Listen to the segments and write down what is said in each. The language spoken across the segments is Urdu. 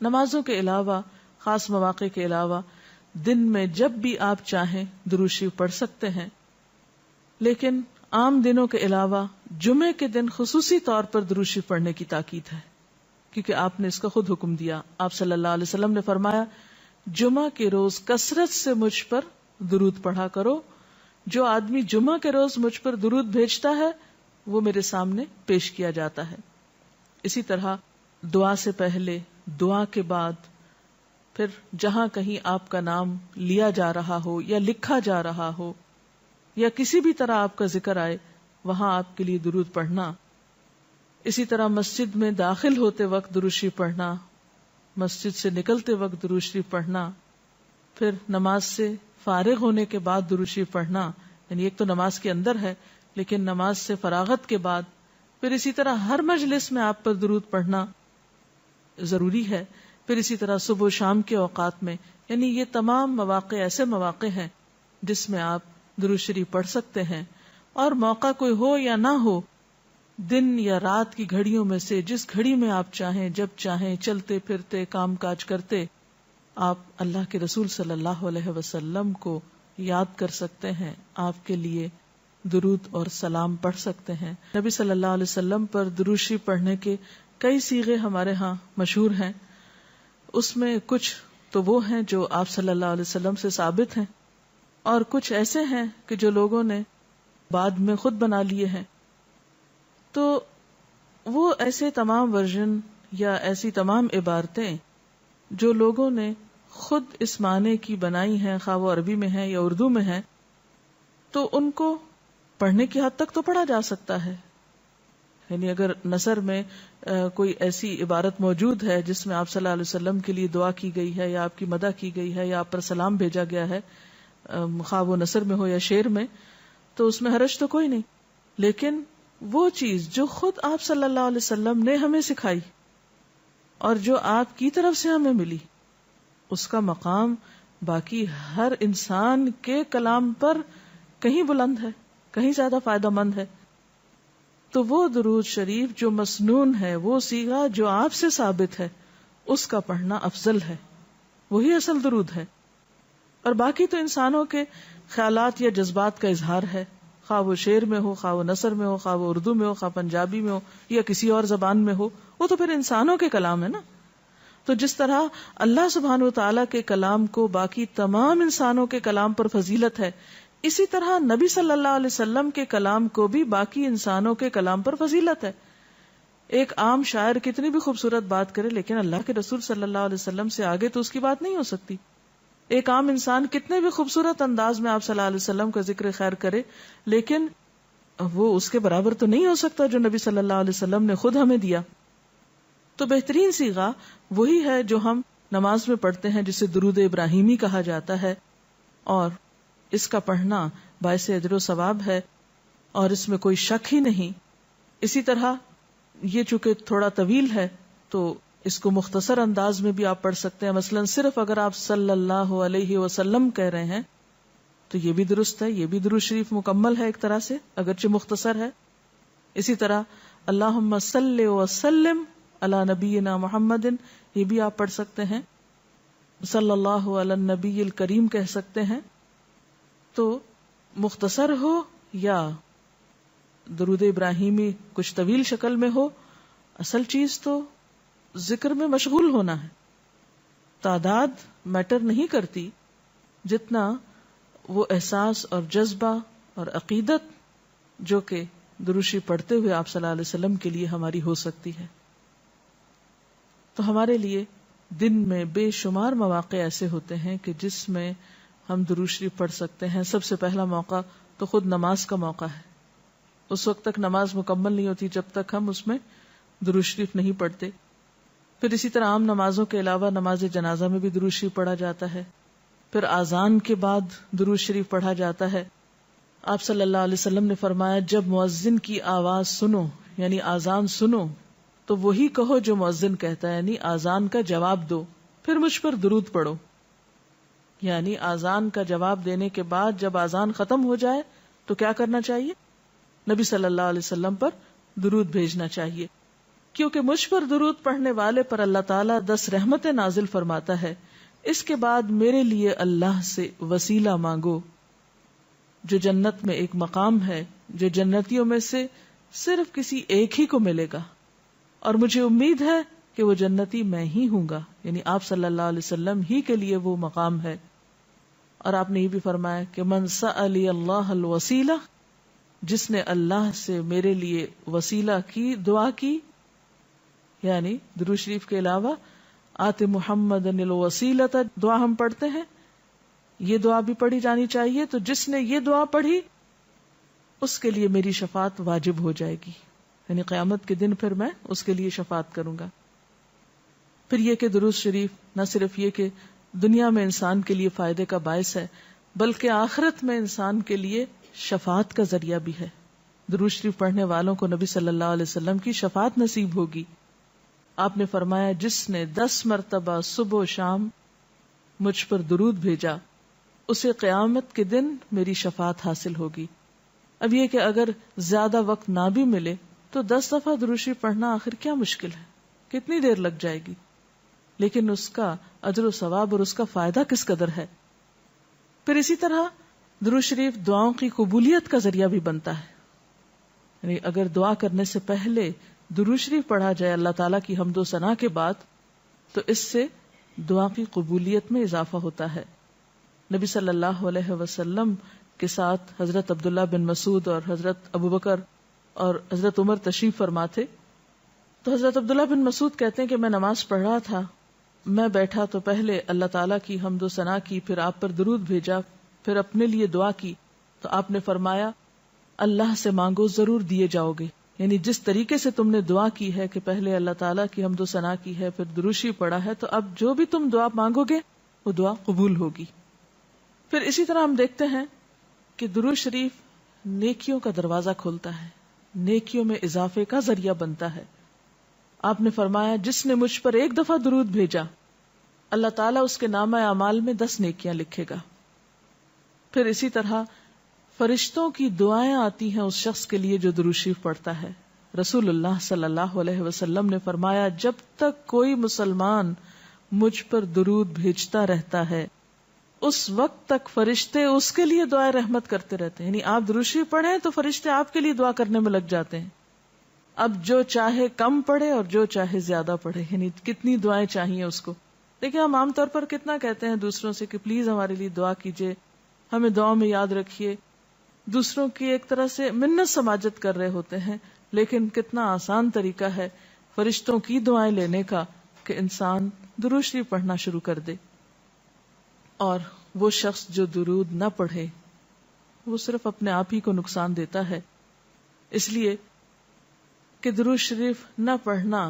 نمازوں کے علاوہ، خاص مواقع کے علاوہ دن میں جب بھی آپ چاہیں درود شریف پڑھ سکتے ہیں، لیکن عام دنوں کے علاوہ جمعے کے دن خصوصی طور پر درود شریف پڑھنے کی تاکید ہے، کیونکہ آپ نے اس کا خود حکم دیا. آپ صلی اللہ علیہ وسلم نے فرمایا جمعہ کے روز کثرت سے مجھ پر درود پڑھا کرو، جو آدمی جمعہ کے روز مجھ پر درود بھیجتا ہے وہ میرے سامنے پیش کیا جاتا ہے. اسی طرح دعا سے پہلے، دعا کے بعد، پھر جہاں کہیں آپ کا نام لیا جا رہا ہو یا لکھا جا رہا ہو یا کسی بھی طرح آپ کا ذکر آئے وہاں آپ کے لیے درود پڑھنا. اسی طرح مسجد میں داخل ہوتے وقت درود شریف پڑھنا، مسجد سے نکلتے وقت درود شریف پڑھنا، پھر نماز سے فارغ ہونے کے بعد درود شریف پڑھنا. یعنی ایک تو نماز کے اندر ہے، لیکن نماز سے فراغت کے بعد، پھر اسی طرح ہر مجلس میں آپ پر درود پڑھنا ضروری ہے. پھر اسی طرح صبح و شام کے اوقات میں، یعنی یہ تمام مواقع ایسے مواقع ہیں جس میں آپ درود شریف پڑھ سکتے ہیں. اور موقع کوئی ہو یا نہ ہو، دن یا رات کی گھڑیوں میں سے جس گھڑی میں آپ چاہیں، جب چاہیں، چلتے پھرتے، کام کاج کرتے، آپ اللہ کے رسول صلی اللہ علیہ وسلم کو یاد کر سکتے ہیں، آپ کے لیے درود اور سلام پڑھ سکتے ہیں. نبی صلی اللہ علیہ وسلم پر درود شریف پڑھنے کے کئی صیغے ہمارے ہاں مشہور ہیں. اس میں کچھ تو وہ ہیں جو آپ صلی اللہ علیہ وسلم سے ثابت ہیں، اور کچھ ایسے ہیں کہ جو لوگوں نے بعد میں خود بنا لیے ہیں. تو وہ ایسے تمام ورژن یا ایسی تمام عبارتیں جو لوگوں نے خود اس معنی کی بنائی ہیں، خواہ وہ عربی میں ہیں یا اردو میں ہیں، تو ان کو پڑھنے کی حد تک تو پڑھا جا سکتا ہے. یعنی اگر نثر میں کوئی ایسی عبارت موجود ہے جس میں آپ صلی اللہ علیہ وسلم کے لیے دعا کی گئی ہے یا آپ کی مدح کی گئی ہے یا آپ پر سلام بھیجا گیا ہے، خواہ وہ نثر میں ہو یا شعر میں، تو اس میں حرج تو کوئی نہیں. لیکن وہ چیز جو خود آپ صلی اللہ علیہ وسلم نے ہمیں سکھائی اور جو آپ کی طرف سے ہمیں ملی، اس کا مقام باقی ہر انسان کے کلام پر کہیں بلند ہے، کہیں زیادہ فائدہ مند ہے. تو وہ درود شریف جو مسنون ہے، وہ صیغہ جو آپ سے ثابت ہے، اس کا پڑھنا افضل ہے، وہی اصل درود ہے. اور باقی تو انسانوں کے خیالات یا جذبات کا اظہار ہے، خواہ وہ شعر میں ہو، خواہ وہ نثر میں ہو، خواہ وہ اردو میں ہو، خواہ پنجابی میں ہو یا کسی اور زبان میں ہو، وہ تو پھر انسانوں کے کلام ہے نا. تو جس طرح اللہ سبحانہ و تعالیٰ کے کلام کو باقی تمام انسانوں کے کلام پر فضیلت ہے، اسی طرح نبی صلی اللہ علیہ وسلم کے کلام کو بھی باقی انسانوں کے کلام پر فضیلت ہے. ایک عام شاعر کتنی بھی خوبصورت بات کرے، لیکن اللہ کے رسول صلی اللہ علیہ وسلم سے آگے تو اس کی بات نہیں ہو سکتی. ایک عام انسان کتنے بھی خوبصورت انداز میں آپ صلی اللہ علیہ وسلم کا ذکر خیر کرے، لیکن وہ اس کے برابر تو نہیں ہو سکتا جو نبی صلی اللہ علیہ وسلم نے خود ہمیں دیا. تو بہترین صیغہ وہی ہے جو ہم نماز میں پڑھتے ہیں، جسے درود ابراہیمی کہا جاتا ہے، اور اس کا پڑھنا باعث اجر و ثواب ہے اور اس میں کوئی شک ہی نہیں. اسی طرح یہ چونکہ تھوڑا طویل ہے تو اس کو مختصر انداز میں بھی آپ پڑھ سکتے ہیں. مثلا صرف اگر آپ صلی اللہ علیہ وسلم کہہ رہے ہیں تو یہ بھی درست ہے، یہ بھی درود شریف مکمل ہے ایک طرح سے، اگرچہ مختصر ہے. اسی طرح اللہم صلی وسلم علی نبینا محمد، یہ بھی آپ پڑھ سکتے ہیں. صلی اللہ علی النبی الکریم کہہ سکتے ہیں. تو مختصر ہو یا درود ابراہیمی کچھ طویل شکل میں ہو، اصل چیز تو ذکر میں مشغول ہونا ہے. تعداد میٹر نہیں کرتی جتنا وہ احساس اور جذبہ اور عقیدت جو کہ درود شریف پڑھتے ہوئے آپ صلی اللہ علیہ وسلم کے لیے ہماری ہو سکتی ہے. تو ہمارے لیے دن میں بے شمار مواقع ایسے ہوتے ہیں کہ جس میں ہم درود شریف پڑھ سکتے ہیں. سب سے پہلا موقع تو خود نماز کا موقع ہے. اس وقت تک نماز مکمل نہیں ہوتی جب تک ہم اس میں درود شریف نہیں پڑھتے. پھر اسی طرح عام نمازوں کے علاوہ نماز جنازہ میں بھی درود شریف پڑھا جاتا ہے. پھر آذان کے بعد درود شریف پڑھا جاتا ہے. آپ صلی اللہ علیہ وسلم نے فرمایا جب مؤذن کی آواز سنو یعنی آذان سنو تو وہی کہو جو مؤذن کہتا ہے، یعنی آذان کا جواب دو، پھر مجھ پر درود پڑھو. یعنی آذان کا جواب دینے کے بعد جب آذان ختم ہو جائے تو کیا کرنا چاہیے؟ نبی صلی اللہ علیہ وسلم پر درود بھیجنا چاہیے. کیونکہ مجھ پر درود پڑھنے والے پر اللہ تعالیٰ 10 رحمتیں نازل فرماتا ہے. اس کے بعد میرے لیے اللہ سے وسیلہ مانگو، جو جنت میں ایک مقام ہے جو جنتیوں میں سے صرف کسی ایک ہی کو ملے گا، اور مجھے امید ہے کہ وہ جنتی میں ہی ہوں گا، یعنی آپ صلی اللہ علیہ وسلم ہی کے لیے وہ مقام ہے. اور آپ نے یہ بھی فرمایا کہ من سألی اللہ الوسیلہ، جس نے اللہ سے میرے لیے وسیلہ کی دعا کی، یعنی درود شریف کے علاوہ آت محمد الوسیلۃ دعا ہم پڑھتے ہیں، یہ دعا بھی پڑھی جانی چاہیے. تو جس نے یہ دعا پڑھی اس کے لیے میری شفاعت واجب ہو جائے گی، یعنی قیامت کے دن پھر میں اس کے لیے شفاعت کروں گا. پھر یہ کہ درود شریف نہ صرف یہ کہ دنیا میں انسان کے لیے فائدے کا باعث ہے، بلکہ آخرت میں انسان کے لیے شفاعت کا ذریعہ بھی ہے. درود شریف پڑھنے والوں کو نبی صلی اللہ علیہ وسلم کی شفاعت نصیب ہوگی. آپ نے فرمایا جس نے 10 مرتبہ صبح و شام مجھ پر درود بھیجا اسے قیامت کے دن میری شفاعت حاصل ہوگی. اب یہ کہ اگر زیادہ وقت نہ بھی ملے تو 10 دفعہ درود شریف پڑھنا آخر کیا مشکل ہے، کتنی دیر لگ جائے گی، لیکن اس کا اجر و ثواب اور اس کا فائدہ کس قدر ہے. پھر اسی طرح درود شریف دعاؤں کی قبولیت کا ذریعہ بھی بنتا ہے، یعنی اگر دعا کرنے سے پہلے درود شریف پڑھا جائے اللہ تعالیٰ کی حمد و ثنا کے بعد تو اس سے دعا کی قبولیت میں اضافہ ہوتا ہے. نبی صلی اللہ علیہ وسلم کے ساتھ حضرت عبداللہ بن مسعود اور حضرت ابوبکر اور حضرت عمر تشریف فرما تھے. تو حضرت عبداللہ بن مسعود کہتے ہیں کہ میں نماز پڑھ رہا تھا، میں بیٹھا تو پہلے اللہ تعالیٰ کی حمد و ثنا کی، پھر آپ پر درود بھیجا، پھر اپنے لیے دعا کی. تو آپ نے فرمایا اللہ سے مانگو ضرور دیے جاؤ گے، یعنی جس طریقے سے تم نے دعا کی ہے کہ پہلے اللہ تعالیٰ کی حمد و ثنا کی ہے پھر درود شریف پڑھا ہے، تو اب جو بھی تم دعا مانگو گے وہ دعا قبول ہوگی. پھر اسی طرح ہم دیکھتے ہیں کہ درود شریف نیکیوں کا دروازہ کھولتا ہے، نیکیوں میں اضافے کا ذریعہ بنتا ہے. آپ نے فرمایا جس نے مجھ پر ایک دفعہ درود بھیجا اللہ تعالیٰ اس کے نامہ اعمال میں 10 نیکیاں لکھے گا. پھر اسی طرح فرشتوں کی دعائیں آتی ہیں اس شخص کے لیے جو درود شریف پڑھتا ہے. رسول اللہ صلی اللہ علیہ وسلم نے فرمایا جب تک کوئی مسلمان مجھ پر درود بھیجتا رہتا ہے اس وقت تک فرشتے اس کے لیے دعائیں رحمت کرتے رہتے ہیں. یعنی آپ درود شریف پڑھیں تو فرشتے آپ کے لیے دعا کرنے میں لگ جاتے ہیں. اب جو چاہے کم پڑھے اور جو چاہے زیادہ پڑھے، یعنی کتنی دعائیں چاہیے اس کو. دیکھیں ہم عام طور پر کتنا کہتے ہیں دوسروں سے کہ پلیز ہمارے لیے دعا کیجئے، ہمیں دعا میں یاد رکھیے، دوسروں کی ایک طرح سے منت سماجت کر رہے ہوتے ہیں. لیکن کتنا آسان طریقہ ہے فرشتوں کی دعائیں لینے کا کہ انسان درود شریف پڑھنا شروع کر دے. اور وہ شخص جو درود نہ پڑھے وہ صرف اپنے آپ ہی کو نقصان دیتا ہے. اس لیے کہ درود شریف نہ پڑھنا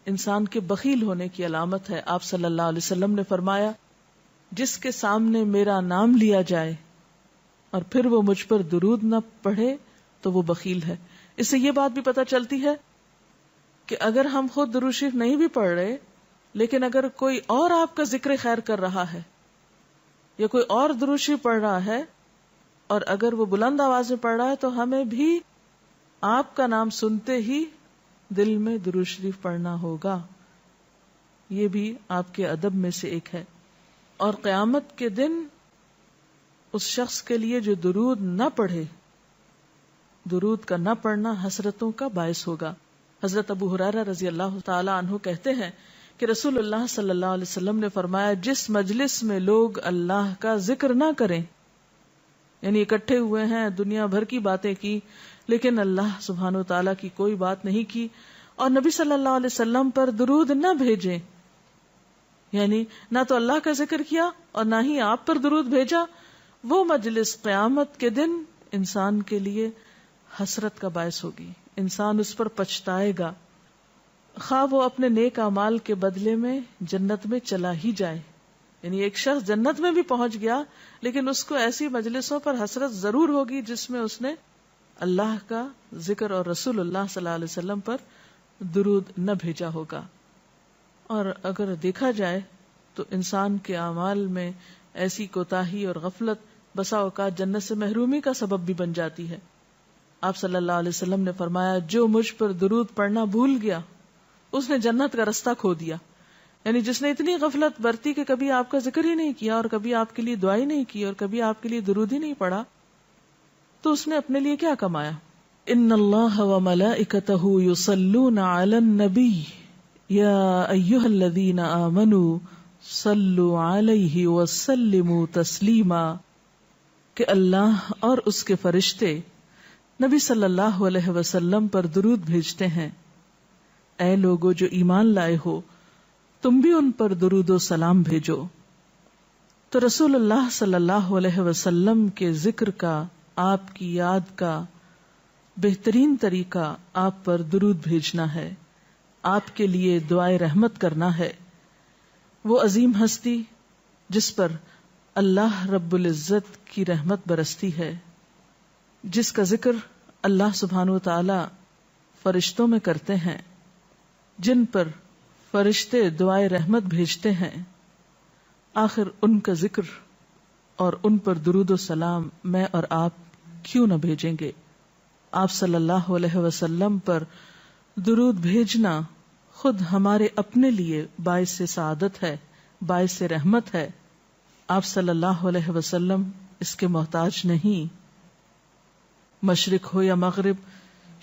انسان کے بخیل ہونے کی علامت ہے. آپ صلی اللہ علیہ وسلم نے فرمایا جس کے سامنے میرا نام لیا جائے اور پھر وہ مجھ پر درود نہ پڑھے تو وہ بخیل ہے. اس سے یہ بات بھی پتہ چلتی ہے کہ اگر ہم خود درود شریف نہیں بھی پڑھ رہے لیکن اگر کوئی اور آپ کا ذکر خیر کر رہا ہے یا کوئی اور درود شریف پڑھ رہا ہے اور اگر وہ بلند آواز میں پڑھ رہا ہے تو ہمیں بھی آپ کا نام سنتے ہی دل میں درود شریف پڑھنا ہوگا. یہ بھی آپ کے ادب میں سے ایک ہے. اور قیامت کے دن اس شخص کے لیے جو درود نہ پڑھے، درود کا نہ پڑھنا حسرتوں کا باعث ہوگا. حضرت ابو ہریرہ رضی اللہ تعالی عنہ کہتے ہیں کہ رسول اللہ صلی اللہ علیہ وسلم نے فرمایا جس مجلس میں لوگ اللہ کا ذکر نہ کریں، یعنی اکٹھے ہوئے ہیں دنیا بھر کی باتیں کی لیکن اللہ سبحانہ و تعالیٰ کی کوئی بات نہیں کی، اور نبی صلی اللہ علیہ وسلم پر درود نہ بھیجیں، یعنی نہ تو اللہ کا ذکر کیا اور نہ ہی آپ پر درود بھیجا، وہ مجلس قیامت کے دن انسان کے لیے حسرت کا باعث ہوگی. انسان اس پر پچھتائے گا، خواہ وہ اپنے نیک اعمال کے بدلے میں جنت میں چلا ہی جائے. یعنی ایک شخص جنت میں بھی پہنچ گیا لیکن اس کو ایسی مجلسوں پر حسرت ضرور ہوگی جس میں اس نے اللہ کا ذکر اور رسول اللہ صلی اللہ علیہ وسلم پر درود نہ بھیجا ہوگا. اور اگر دیکھا جائے تو انسان کے اعمال میں ایسی کوتاہی اور غفلت بسا اوقات جنت سے محرومی کا سبب بھی بن جاتی ہے. آپ صلی اللہ علیہ وسلم نے فرمایا جو مجھ پر درود پڑھنا بھول گیا اس نے جنت کا رستہ کھو دیا. یعنی جس نے اتنی غفلت برتی کہ کبھی آپ کا ذکر ہی نہیں کیا اور کبھی آپ کے لیے دعا ہی نہیں کی اور کبھی آپ کے لیے درود ہی نہیں پڑھا, تو اس نے اپنے لیے کیا کمایا؟ ان اللہ وملائکتہ یصلون علی النبی یا ایھا الذین آمنوا صلوا علیہ وسلموا تسلیما, کہ اللہ اور اس کے فرشتے نبی صلی اللہ علیہ وسلم پر درود بھیجتے ہیں. اے لوگو جو ایمان لائے ہو, تم بھی ان پر درود و سلام بھیجو. تو رسول اللہ صلی اللہ علیہ وسلم کے ذکر کا, آپ کی یاد کا بہترین طریقہ آپ پر درود بھیجنا ہے, آپ کے لیے دعائے رحمت کرنا ہے. وہ عظیم ہستی جس پر اللہ رب العزت کی رحمت برستی ہے, جس کا ذکر اللہ سبحانہ و تعالی فرشتوں میں کرتے ہیں, جن پر فرشتے دعائے رحمت بھیجتے ہیں, آخر ان کا ذکر اور ان پر درود و سلام میں اور آپ کیوں نہ بھیجیں گے؟ آپ صلی اللہ علیہ وسلم پر درود بھیجنا خود ہمارے اپنے لیے باعث سعادت ہے, باعث رحمت ہے. آپ صلی اللہ علیہ وسلم اس کے محتاج نہیں. مشرق ہو یا مغرب,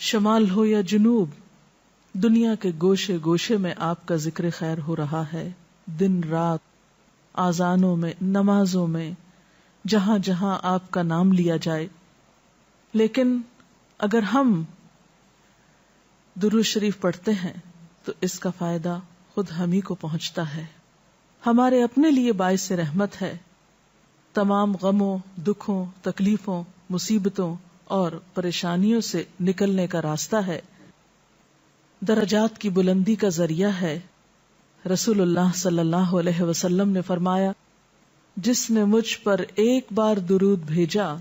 شمال ہو یا جنوب, دنیا کے گوشے گوشے میں آپ کا ذکر خیر ہو رہا ہے, دن رات, آذانوں میں, نمازوں میں, جہاں جہاں آپ کا نام لیا جائے. لیکن اگر ہم درود شریف پڑھتے ہیں تو اس کا فائدہ خود ہم ہی کو پہنچتا ہے, ہمارے اپنے لیے باعث رحمت ہے. تمام غموں, دکھوں, تکلیفوں, مصیبتوں اور پریشانیوں سے نکلنے کا راستہ ہے, درجات کی بلندی کا ذریعہ ہے. رسول اللہ صلی اللہ علیہ وسلم نے فرمایا, جس نے مجھ پر ایک بار درود بھیجا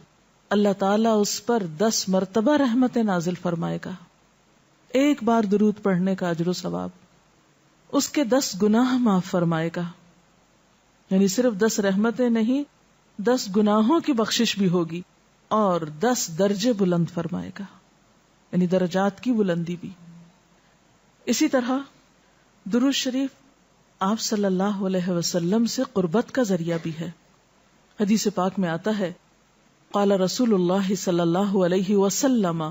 اللہ تعالیٰ اس پر 10 مرتبہ رحمت نازل فرمائے گا. ایک بار درود پڑھنے کا اجر و ثواب, اس کے 10 گناہ معاف فرمائے گا. یعنی صرف 10 رحمتیں نہیں, 10 گناہوں کی بخشش بھی ہوگی اور 10 درجے بلند فرمائے گا, یعنی درجات کی بلندی بھی. اسی طرح درود شریف آپ صلی اللہ علیہ وسلم سے قربت کا ذریعہ بھی ہے. حدیث پاک میں آتا ہے, قال رسول اللہ صلی اللہ علیہ وسلم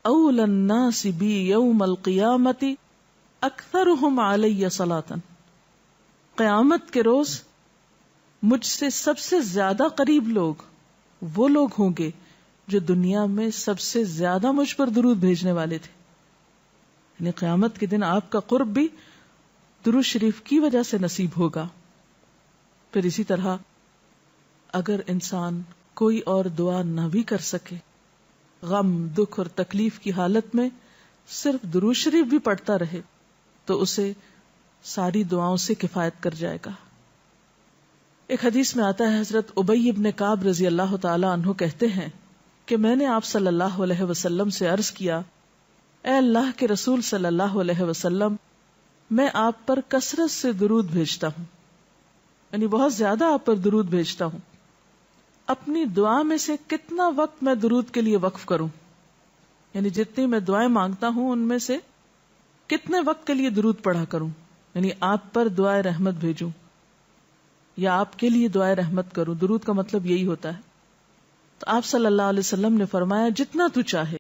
اول الناس بی یوم القیامت اکثرهم علی صلاۃ, قیامت کے روز مجھ سے سب سے زیادہ قریب لوگ وہ لوگ ہوں گے جو دنیا میں سب سے زیادہ مجھ پر درود بھیجنے والے تھے. یعنی قیامت کے دن آپ کا قرب بھی درود شریف کی وجہ سے نصیب ہوگا. پھر اسی طرح اگر انسان کوئی اور دعا نہ بھی کر سکے, غم, دکھ اور تکلیف کی حالت میں صرف درود شریف بھی پڑھتا رہے تو اسے ساری دعاؤں سے کفایت کر جائے گا. ایک حدیث میں آتا ہے, حضرت ابی ابن کعب رضی اللہ تعالی عنہ کہتے ہیں کہ میں نے آپ صلی اللہ علیہ وسلم سے عرض کیا, اے اللہ کے رسول صلی اللہ علیہ وسلم, میں آپ پر کثرت سے درود بھیجتا ہوں, یعنی بہت زیادہ آپ پر درود بھیجتا ہوں, اپنی دعا میں سے کتنا وقت میں درود کے لیے وقف کروں؟ یعنی جتنی میں دعائیں مانگتا ہوں ان میں سے کتنے وقت کے لیے درود پڑھا کروں, یعنی آپ پر دعائے رحمت بھیجوں یا آپ کے لیے دعائے رحمت کروں. درود کا مطلب یہی ہوتا ہے. تو آپ صلی اللہ علیہ وسلم نے فرمایا, جتنا تو چاہے